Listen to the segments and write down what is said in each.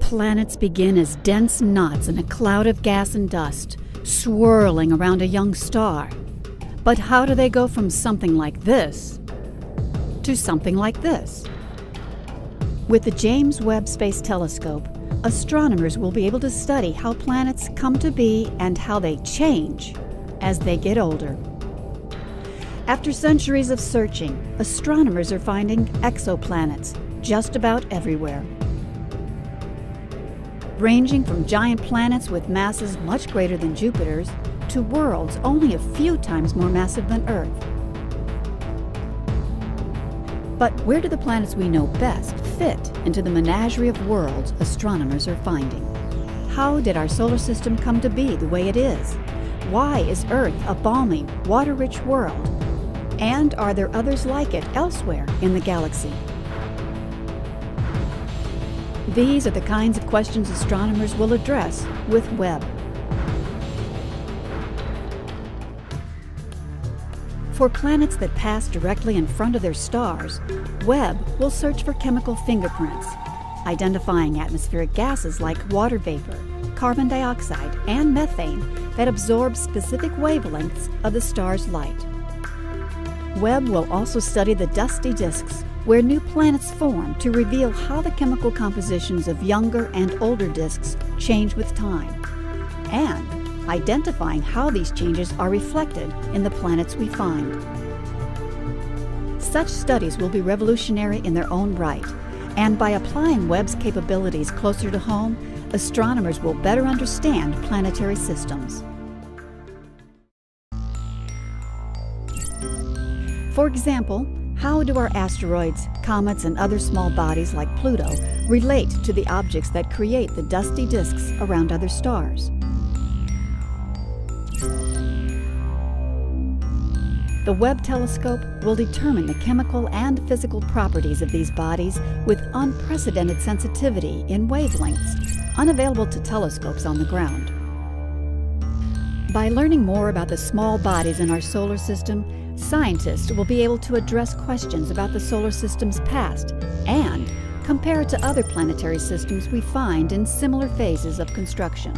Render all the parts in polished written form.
Planets begin as dense knots in a cloud of gas and dust, swirling around a young star. But how do they go from something like this to something like this? With the James Webb Space Telescope, astronomers will be able to study how planets come to be and how they change as they get older. After centuries of searching, astronomers are finding exoplanets just about everywhere. Ranging from giant planets with masses much greater than Jupiter's to worlds only a few times more massive than Earth. But where do the planets we know best fit into the menagerie of worlds astronomers are finding? How did our solar system come to be the way it is? Why is Earth a balmy, water-rich world? And are there others like it elsewhere in the galaxy? These are the kinds of questions astronomers will address with Webb. For planets that pass directly in front of their stars, Webb will search for chemical fingerprints, identifying atmospheric gases like water vapor, carbon dioxide, and methane that absorb specific wavelengths of the star's light. Webb will also study the dusty disks where new planets form to reveal how the chemical compositions of younger and older disks change with time, and identifying how these changes are reflected in the planets we find. Such studies will be revolutionary in their own right, and by applying Webb's capabilities closer to home, astronomers will better understand planetary systems. For example, how do our asteroids, comets, and other small bodies like Pluto relate to the objects that create the dusty disks around other stars? The Webb telescope will determine the chemical and physical properties of these bodies with unprecedented sensitivity in wavelengths unavailable to telescopes on the ground. By learning more about the small bodies in our solar system, scientists will be able to address questions about the solar system's past and compare it to other planetary systems we find in similar phases of construction.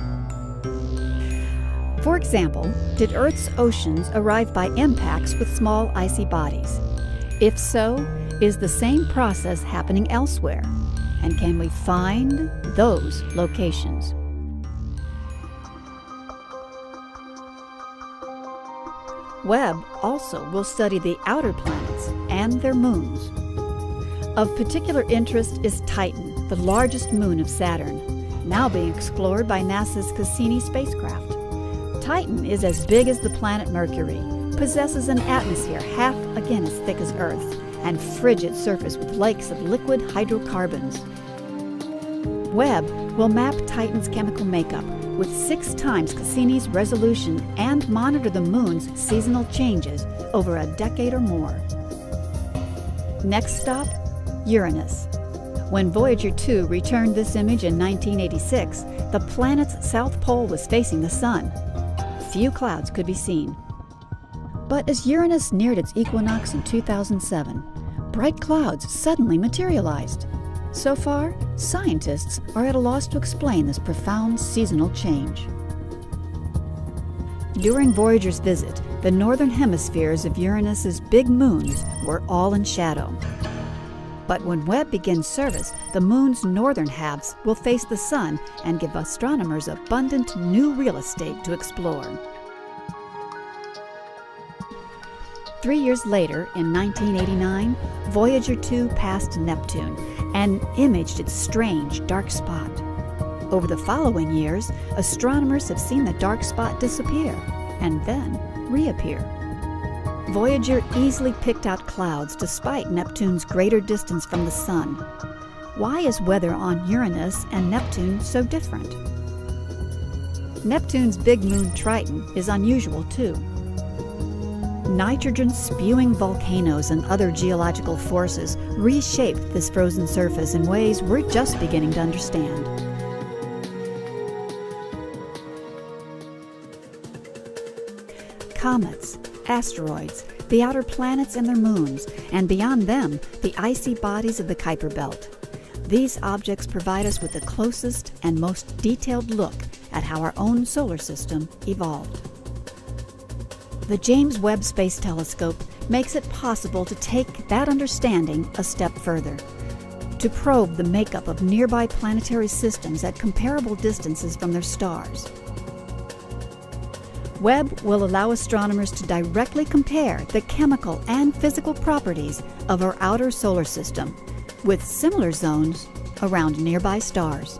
For example, did Earth's oceans arrive by impacts with small icy bodies? If so, is the same process happening elsewhere? And can we find those locations? Webb also will study the outer planets and their moons. Of particular interest is Titan, the largest moon of Saturn, now being explored by NASA's Cassini spacecraft. Titan is as big as the planet Mercury, possesses an atmosphere half again as thick as Earth, and frigid surface with lakes of liquid hydrocarbons. Webb will map Titan's chemical makeup with 6 times Cassini's resolution and monitor the moon's seasonal changes over a decade or more. Next stop, Uranus. When Voyager 2 returned this image in 1986, the planet's south pole was facing the sun. Few clouds could be seen. But as Uranus neared its equinox in 2007, bright clouds suddenly materialized. So far, scientists are at a loss to explain this profound seasonal change. During Voyager's visit, the northern hemispheres of Uranus's big moons were all in shadow. But when Webb begins service, the moon's northern halves will face the sun and give astronomers abundant new real estate to explore. 3 years later, in 1989, Voyager 2 passed Neptune and imaged its strange dark spot. Over the following years, astronomers have seen the dark spot disappear and then reappear. Voyager easily picked out clouds despite Neptune's greater distance from the Sun. Why is weather on Uranus and Neptune so different? Neptune's big moon Triton is unusual too. Nitrogen-spewing volcanoes and other geological forces reshaped this frozen surface in ways we're just beginning to understand. Comets, asteroids, the outer planets and their moons, and beyond them, the icy bodies of the Kuiper Belt. These objects provide us with the closest and most detailed look at how our own solar system evolved. The James Webb Space Telescope makes it possible to take that understanding a step further, to probe the makeup of nearby planetary systems at comparable distances from their stars. Webb will allow astronomers to directly compare the chemical and physical properties of our outer solar system with similar zones around nearby stars.